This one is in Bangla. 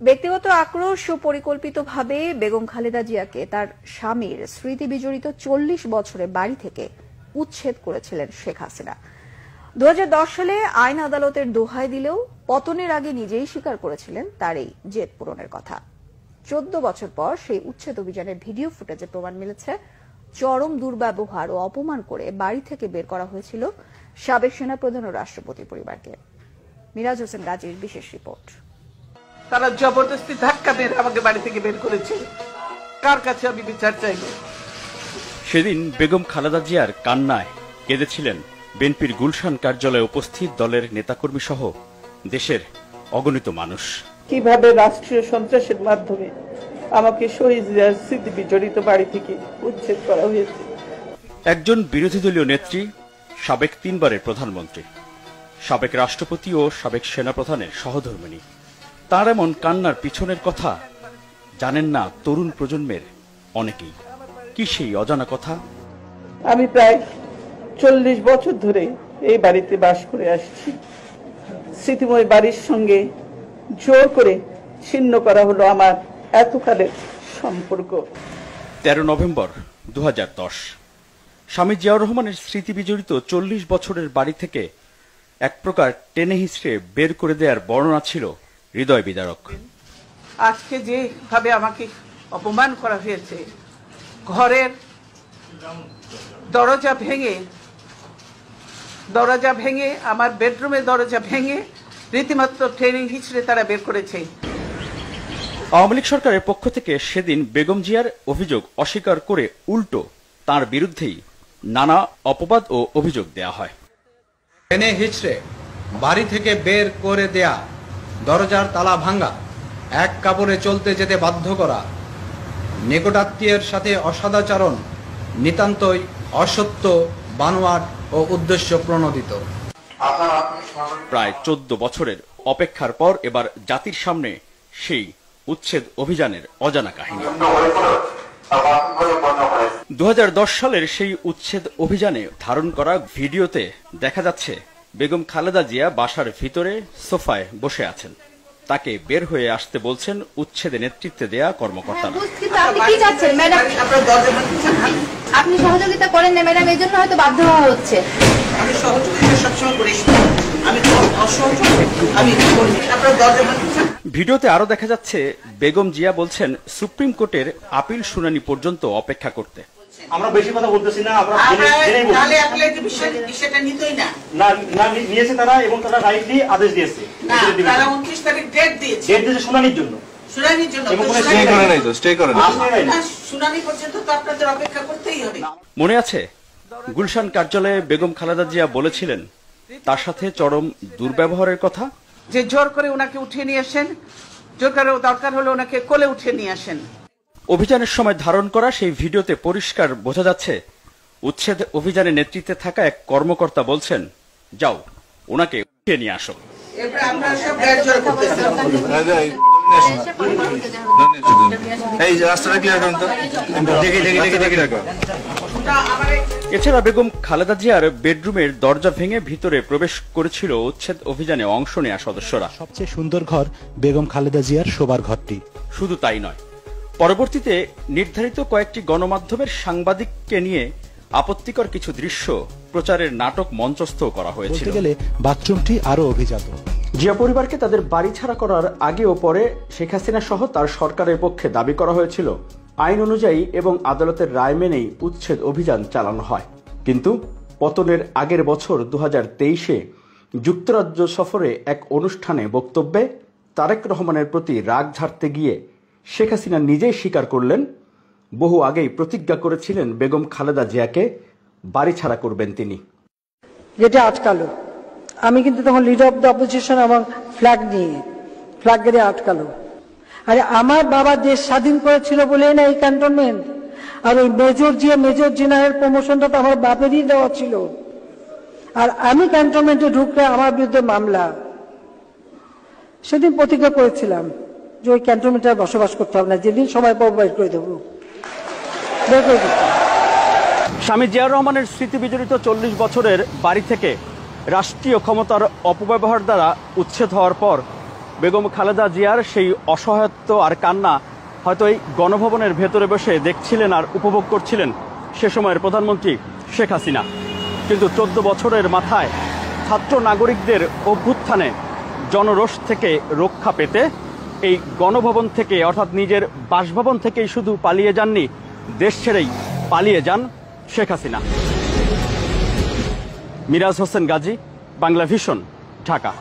ব্যক্তিগত আক্রোশ ও পরিকল্পিতভাবে বেগম খালেদা জিয়াকে তার স্বামীর স্মৃতি বিজড়িত ৪০ বছরের বাড়ি থেকে উচ্ছেদ করেছিলেন শেখ হাসিনা। ২০১০ সালে আইন আদালতের দোহাই দিলেও পতনের আগে নিজেই স্বীকার করেছিলেন তার এই জেদ পূরণের কথা। ১৪ বছর পর সেই উচ্ছেদ অভিযানের ভিডিও ফুটেজে প্রমাণ মিলেছে চরম দুর্ব্যবহার ও অপমান করে বাড়ি থেকে বের করা হয়েছিল সাবেক সেনাপ্রধান ও রাষ্ট্রপতি পরিবারকে। মিরাজ হোসেন গাজীর বিশেষ রিপোর্ট। তারা জবরদস্তি ধাক্কা মেরে আমাকে বাড়ি থেকে বের করেছে। কার কাছে আমি বিচার চাইব? সেদিন বেগম খালেদা জিয়ার কান্নায় কেঁদেছিলেন বিএনপির গুলশান কার্যালয়ে উপস্থিত দলের নেতাকর্মী সহ দেশের অগণিত মানুষ। কিভাবে রাষ্ট্রীয় সন্ত্রাসের মাধ্যমে আমাকে শহীদ জিয়ার স্মৃতি বিজড়িত বাড়ি থেকে উচ্ছেদ করা হয়েছে। একজন বিরোধী দলীয় নেত্রী, সাবেক ৩ বারের প্রধানমন্ত্রী, সাবেক রাষ্ট্রপতি ও সাবেক সেনাপ্রধানের সহধর্মিণী, তার এমন কান্নার পিছনের কথা জানেন না তরুণ প্রজন্মের অনেকেই। কি সেই অজানা কথা? আমি প্রায় ৪০ বছর ধরে এই বাড়িতে বাস করে আসছি। স্মৃতিময় বাড়ির সঙ্গে জোর করে ছিন্ন করা হলো আমার এতকালের সম্পর্ক। ১৩ নভেম্বর ২০১০ স্বামী জিয়াউর রহমানের স্মৃতি বিজড়িত ৪০ বছরের বাড়ি থেকে এক প্রকার টেনে হিঁচড়ে বের করে দেওয়ার বর্ণনা ছিল হৃদয় বিদারক। আজকে যেভাবে আমাকে অপমান করা হয়েছে, ঘরের দরজা ভেঙে আমার বেডরুমের দরজা ভেঙে রীতিমাত্র ট্রেনিং হিচড়ে তারা বের করেছে। আওয়ামী লীগ সরকারের পক্ষ থেকে সেদিন বেগম জিয়ার অভিযোগ অস্বীকার করে উল্টো তার বিরুদ্ধেই নানা অপবাদ ও অভিযোগ দেয়া হয়। টেনে হিচড়ে বাড়ি থেকে বের করে দেয়া, দরজার তালা ভাঙা, এক কাপড়ে চলতে যেতে বাধ্য করা, নিকটাত্মীয়ের সাথে অসদাচরণ নিতান্তই অসত্য, বানোয়াট ও উদ্দেশ্য প্রণোদিত। প্রায় ১৪ বছরের অপেক্ষার পর এবার জাতির সামনে সেই উচ্ছেদ অভিযানের অজানা কাহিনী। ২০১০ সালের সেই উচ্ছেদ অভিযানে ধারণ করা ভিডিওতে দেখা যাচ্ছে বেগম খালেদা জিয়া বাসার ভিতরে সোফায় বসে আছেন। তাকে বের হয়ে আসতে বলছেন উচ্ছেদে নেতৃত্বে দেয়া কর্মকর্তারা। আপনি সহযোগিতা করেন না ম্যাডাম, এই জন্য হয়তো বাধ্য হওয়া হচ্ছে। আমি সহযোগিতা সবসময় করি, ভিডিওতে আরো দেখা যাচ্ছে বেগম জিয়া বলছেন সুপ্রিম কোর্টের আপিল শুনানি পর্যন্ত অপেক্ষা করতে। আমরা বেশি কথা বলতেছি না, আমরা বিষয়টা নিতই না নিয়েছে তারা, এবং তারা রাইটলি আদেশ দিয়েছে। তারা 29 তারিখ ডেট দিয়েছে শুনানির জন্য। মনে আছে গুলশান কার্যালয়ে বেগম খালেদা জিয়া বলেছিলেন তার সাথে চরম দুর্ব্যবহারের কথা, যে জোর করে ওনাকে উঠিয়ে নিয়ে আসেন, জোর করে দরকার হলে ওনাকে কোলে উঠিয়ে নিয়ে আসেন। অভিযানের সময় ধারণ করা সেই ভিডিওতে পরিষ্কার বোঝা যাচ্ছে উচ্ছেদ অভিযানের নেতৃত্বে থাকা এক কর্মকর্তা বলছেন, যাও ওনাকে উঠিয়ে নিয়ে আসো। এছাড়া বেগম খালেদা জিয়ার বেডরুমের দরজা ভেঙে ভিতরে প্রবেশ করেছিল উচ্ছেদ অভিযানে অংশ নেয়া সদস্যরা। সবচেয়ে সুন্দর ঘর বেগম খালেদা জিয়ার শোবার ঘরটি। শুধু তাই নয়, পরবর্তীতে নির্ধারিত কয়েকটি গণমাধ্যমের সাংবাদিককে নিয়ে আপত্তিকর কিছু দৃশ্য প্রচারের নাটক মঞ্চস্থ করা হয়েছিল। বলতে গেলে বাথরুমটি আরো অভিজাত। জিয়া পরিবারকে তাদের বাড়ি ছাড়া করার আগে ও পরে শেখ হাসিনা সহ তার সরকারের পক্ষে দাবি করা হয়েছিল আইন অনুযায়ী এবং আদালতের রায় মেনেই উচ্ছেদ অভিযান চালানো হয়। কিন্তু পতনের আগের বছর ২০২৩-এ যুক্তরাজ্য সফরে এক অনুষ্ঠানে বক্তব্যে তারেক রহমানের প্রতি রাগ ঝাড়তে গিয়ে শেখ হাসিনা নিজেই স্বীকার করলেন বহু আগেই প্রতিজ্ঞা করেছিলেন বেগম খালেদা জিয়াকে বাড়ি ছাড়া করবেন তিনি। যেটা আটকালো, আমি কিন্তু তখন লিডার অব দ্য অপোজিশন এবং ফ্ল্যাগ গেড়ে আটকালো। আরে আমার বাবা দেশ স্বাধীন করেছিল বলে না এই ক্যান্টনমেন্ট, আর ওই মেজর জেনারেল প্রমোশনটা তো আমার বাপেরই দেওয়া ছিল। আর আমি ক্যান্টনমেন্টে ঢুকলে আমার বিরুদ্ধে মামলা। সেদিন প্রতিজ্ঞা করেছিলাম যে ওই ক্যান্টনমেন্টে বসবাস করতে হবে না, যেদিন সময় পাবো বের করে দেবো। স্বামী জিয়াউর রহমানের স্মৃতি বিজড়িত ৪০ বছরের বাড়ি থেকে রাষ্ট্রীয় ক্ষমতার অপব্যবহার দ্বারা উচ্ছেদ হওয়ার পর বেগম খালেদা জিয়ার সেই অসহায়ত্ব আর কান্না হয়তো এই গণভবনের ভেতরে বসে দেখছিলেন আর উপভোগ করছিলেন সে সময়ের প্রধানমন্ত্রী শেখ হাসিনা। কিন্তু 14 বছরের মাথায় ছাত্র নাগরিকদের অভ্যুত্থানে জনরোষ থেকে রক্ষা পেতে এই গণভবন থেকে অর্থাৎ নিজের বাসভবন থেকেই শুধু পালিয়ে যাননি, দেশ ছেড়েই পালিয়ে যান শেখ হাসিনা। মিরাজ হোসেন গাজী, বাংলা ভিশন, ঢাকা।